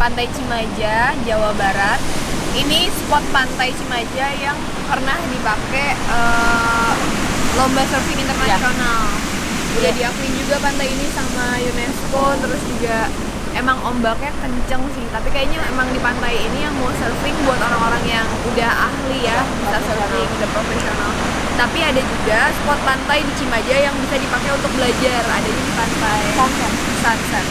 Pantai Cimaja, Jawa Barat. Ini spot Pantai Cimaja yang pernah dipakai lomba surfing internasional. Udah diakuin juga pantai ini sama UNESCO, terus juga emang ombaknya kenceng sih. Tapi kayaknya emang di pantai ini yang mau surfing buat orang-orang yang udah ahli ya, bisa surfing, udah profesional. Tapi ada juga spot pantai di Cimaja yang bisa dipakai untuk belajar. Adanya di pantai Sunset.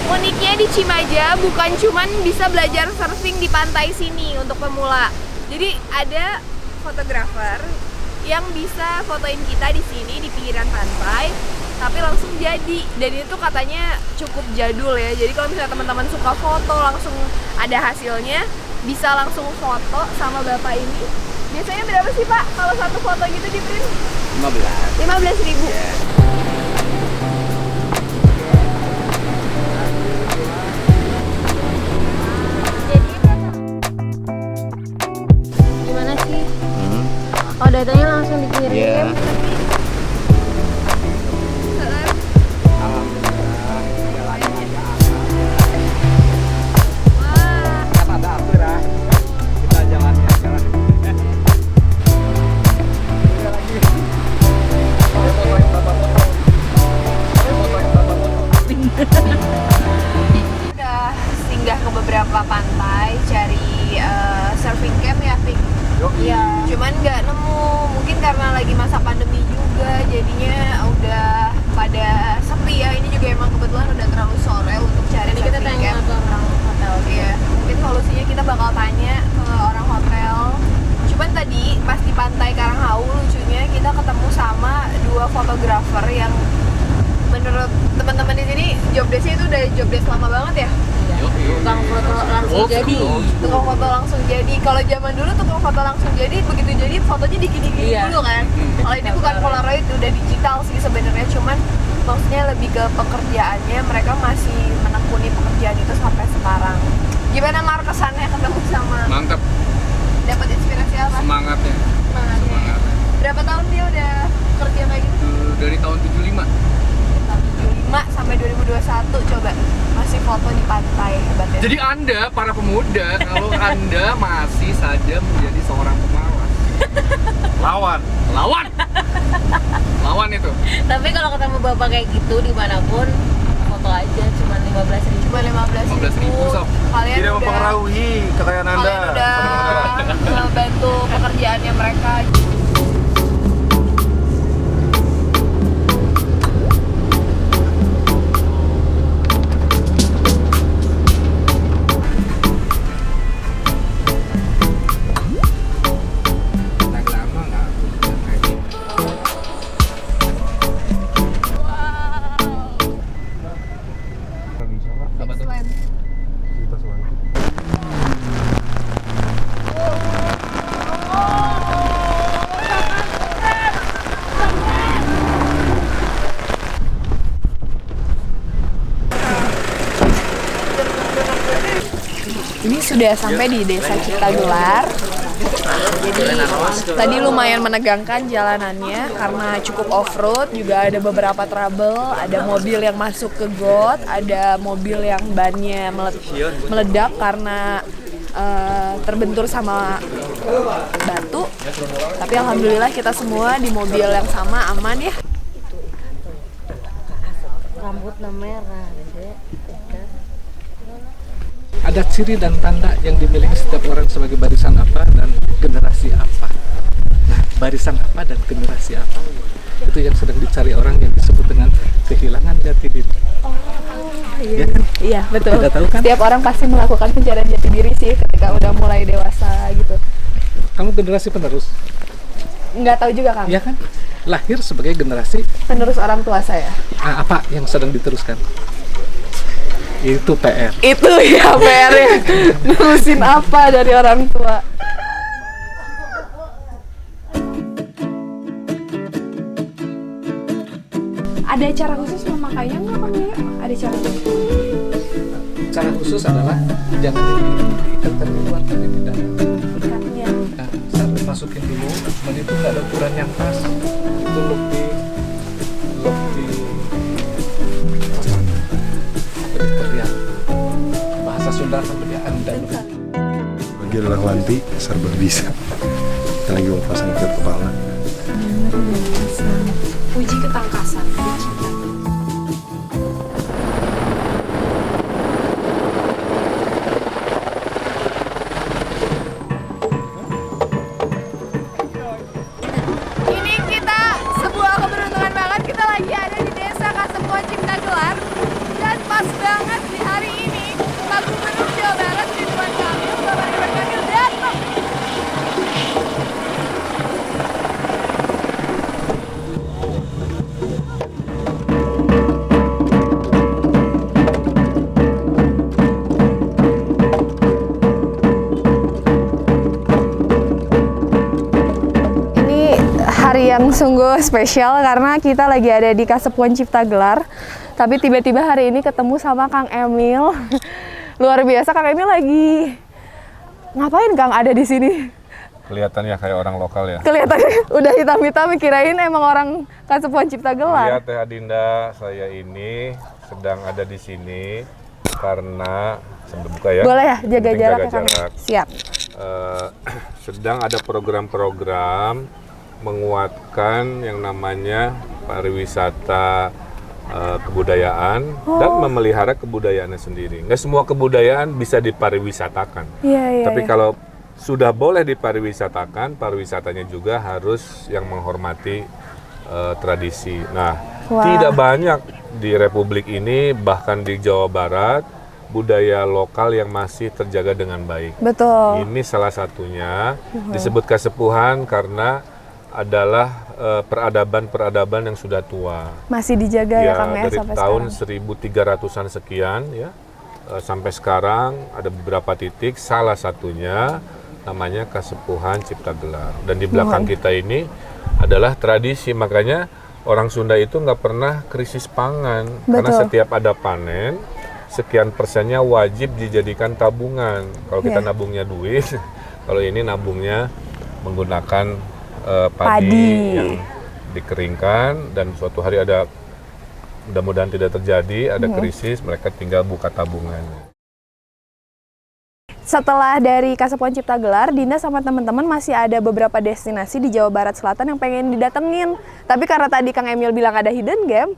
Uniknya di Cimaja bukan cuman bisa belajar surfing di pantai sini untuk pemula. Jadi ada fotografer yang bisa fotoin kita di sini di pinggiran pantai, tapi langsung jadi. Dan itu katanya cukup jadul ya. Jadi kalau misalnya teman-teman suka foto langsung ada hasilnya, bisa langsung foto sama bapak ini. Biasanya berapa sih Pak kalau satu foto gitu di print? 15.000. Yeah. Oh, datanya langsung dikirim. Yeah. Udah singgah ke beberapa pantai cari surfing camp ya, Pik. Iya. Cuman nggak nemu, mungkin karena lagi masa pandemi juga, jadinya udah pada sepi ya. Ini juga emang kebetulan udah terlalu sore untuk cari surfing camp. Kita tanya ke orang hotel. Iya. Mungkin solusinya kita bakal tanya ke orang hotel. Cuman tadi pas di pantai Karanghau, lucunya kita ketemu sama 2 fotografer yang menurut teman-teman di sini jobdesknya itu udah jobdesk lama banget ya. Tukang foto langsung jadi. Tukang foto langsung jadi. Kalau zaman dulu tukang foto langsung jadi, begitu jadi fotonya dikini-kini dulu kan. Kalau ini bukan Polaroid, udah digital sih sebenarnya. Cuman maksudnya lebih ke pekerjaannya, mereka masih menekuni pekerjaan itu sampai sekarang. Gimana Mar kesannya ketemu sama? Mantap. Dapat inspirasi apa? Semangatnya. Berapa tahun dia udah kerja kayak gitu? Dari tahun 75. 75 sampai 2021 coba masih foto di pantai, hebat ya. Jadi Anda para pemuda, kalau Anda masih saja menjadi seorang pemalas, lawan itu. Tapi kalau ketemu bapak kayak gitu dimanapun, foto aja cuma 15.000. Cuma 15.000 sob. Kalian tidak udah mempengaruhi kekayaan Anda. Kalian udah membantu pekerjaannya mereka. Ini sudah sampai di Desa Ciptagelar. Jadi tadi lumayan menegangkan jalanannya karena cukup off-road, juga ada beberapa trouble, ada mobil yang masuk ke got, ada mobil yang bannya meledak karena terbentur sama batu. Tapi alhamdulillah kita semua di mobil yang sama aman ya. Rambutnya merah, ada ciri dan tanda yang dimiliki setiap orang sebagai barisan apa dan generasi apa. Nah, barisan apa dan generasi apa itu yang sedang dicari orang yang disebut dengan kehilangan jati diri. Oh iya, ya kan? Iya betul. Kita tahu kan? Setiap orang pasti melakukan pencarian jati diri sih ketika udah mulai dewasa gitu. Kamu generasi penerus? Nggak tahu juga Kang. Iya kan? Lahir sebagai generasi penerus orang tua saya. Apa yang sedang diteruskan? Itu PR. Itu ya PR-nya. Nurusin apa dari orang tua. Ada cara khusus memakainya nggak Bang Leo? Ada cara khusus? Cara khusus adalah jangan diikat di luar tapi di dalam. Ikatnya. Nah, masukin dulu, cuman itu nggak ada ukuran yang pas. Itu lebih teriak. Bahasa Sunda namanya andan. Lagi adalah Lanti, serba bisa. Kita lagi mau pasang ke kepala. Puji ketangkasan. Ini kita sebuah keberuntungan banget, kita lagi ada di Desa Kasepuan Cipta Gelar. Dan pas banget di hari ini Pak Gubernur Jawa Barat Ridwan Kamil, Bapak Ridwan Kamil datang. Ini hari yang sungguh spesial karena kita lagi ada di Kasepuan Cipta Gelar. Tapi tiba-tiba hari ini ketemu sama Kang Emil. Luar biasa, Kang Emil lagi ngapain Kang ada di sini? Kelihatannya kayak orang lokal ya. Kelihatannya udah hitam-hitam, kirain emang orang Kasepuan Cipta Gelar. Lihat Teh Adinda, saya ini sedang ada di sini karena sambil buka ya. Boleh ya, jaga Penting jarak jaga ya Kang? jarak. Siap. Sedang ada program-program menguatkan yang namanya pariwisata kebudayaan dan memelihara kebudayaannya sendiri. Nggak semua kebudayaan bisa dipariwisatakan. Iya. Tapi kalau sudah boleh dipariwisatakan, pariwisatanya juga harus yang menghormati tradisi. Nah, Wah. tidak banyak di Republik ini, bahkan di Jawa Barat, budaya lokal yang masih terjaga dengan baik. Betul. Ini salah satunya disebut Kasepuhan karena adalah peradaban-peradaban yang sudah tua. Masih dijaga ya Kang ya dari sampai tahun sekarang. 1300-an sekian ya. Sampai sekarang ada beberapa titik, salah satunya namanya Kasepuhan Cipta Gelar. Dan di belakang kita ini adalah tradisi, makanya orang Sunda itu nggak pernah krisis pangan. Karena Betul. setiap ada panen, sekian persennya wajib dijadikan tabungan. Kalau kita Iya. nabungnya duit, kalau ini nabungnya menggunakan Padi. padi yang dikeringkan, dan suatu hari ada, mudah-mudahan tidak terjadi, ada krisis, mereka tinggal buka tabungan. Setelah dari Kasepuan Cipta Gelar, Dinda sama teman-teman masih ada beberapa destinasi di Jawa Barat Selatan yang pengen didatengin. Tapi karena tadi Kang Emil bilang ada hidden gem,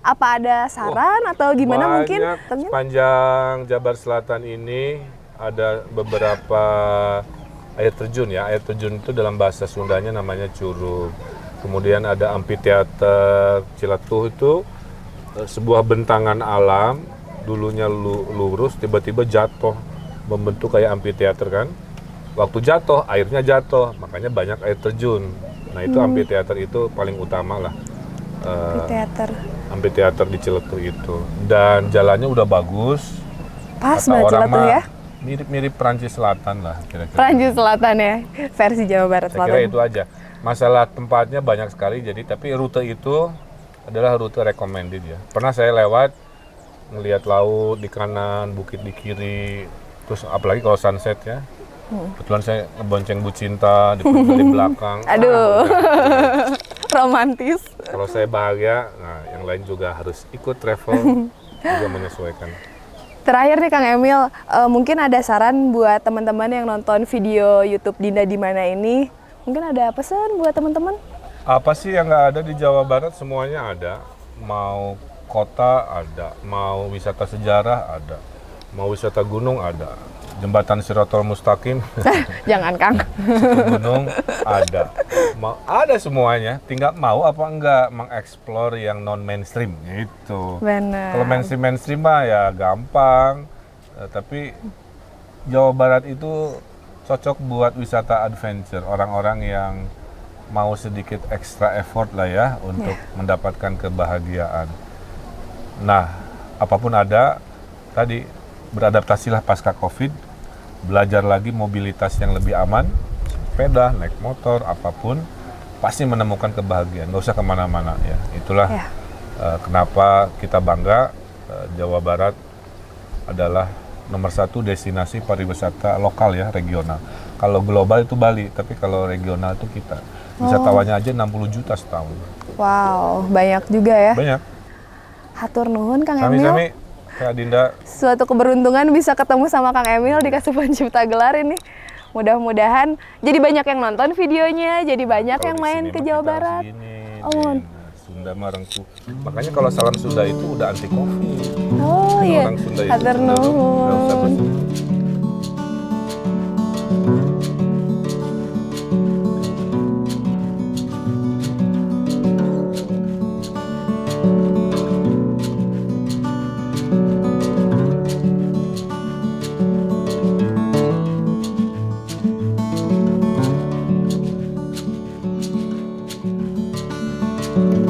apa ada saran atau gimana mungkin? Banyak. Sepanjang Jabar Selatan ini ada beberapa air terjun ya. Air terjun itu dalam bahasa Sundanya namanya curug. Kemudian ada amphitheater Ciletuh, itu sebuah bentangan alam, dulunya lurus, tiba-tiba jatuh, membentuk kayak amphitheater kan. Waktu jatuh, airnya jatuh, makanya banyak air terjun. Nah itu amphitheater itu paling utama lah. Teater. Amphitheater di Ciletuh itu. Dan jalannya udah bagus. Pas Kata banget orang Ciletuh mah ya. mirip-mirip Perancis Selatan lah kira-kira. Perancis Selatan ya, versi Jawa Barat Saya Selatan. kira itu aja. Masalah tempatnya banyak sekali, jadi tapi rute itu adalah rute recommended ya. Pernah saya lewat, ngelihat laut di kanan, bukit di kiri, terus apalagi kalau sunset ya. Kebetulan saya ngebonceng Bu Cinta di belakang. Aduh. Udah. Romantis. Kalau saya bahagia, nah yang lain juga harus ikut travel, juga menyesuaikan. Terakhir nih Kang Emil, mungkin ada saran buat teman-teman yang nonton video YouTube Dinda di mana ini? Mungkin ada pesan buat teman-teman? Apa sih yang nggak ada di Jawa Barat? Semuanya ada. Mau kota ada, mau wisata sejarah ada, mau wisata gunung ada. Jembatan Sirotol Mustaqim, Jangan Kang. gunung ada. Ada semuanya, tinggal mau apa enggak mengeksplor yang non mainstream gitu. Benar. Kalau mainstream mah ya gampang, tapi Jawa Barat itu cocok buat wisata adventure, orang-orang yang mau sedikit extra effort lah ya untuk mendapatkan kebahagiaan. Nah, apapun ada, tadi beradaptasilah pasca Covid, belajar lagi mobilitas yang lebih aman, sepeda, naik motor, apapun, pasti menemukan kebahagiaan, nggak usah kemana-mana ya. Itulah kenapa kita bangga Jawa Barat adalah nomor 1 destinasi pariwisata lokal ya, regional. Kalau global itu Bali, tapi kalau regional itu kita. Wisatawannya aja 60 juta setahun. Wow, banyak juga ya. Banyak. Hatur nuhun Kang Emil. Sami-sami, Kak Dinda. Suatu keberuntungan bisa ketemu sama Kang Emil di Kasupan Cipta Gelar ini. Mudah-mudahan jadi banyak yang nonton videonya, jadi banyak Kalau yang di main sini ke mah Jawa kita Barat. Sini, Oh. Sunda Marengku. Makanya kalau salam Sunda itu udah anti Covid. Oh iya. Orang Sunda itu Hatur nggak usah nuhun. bersuara. Thank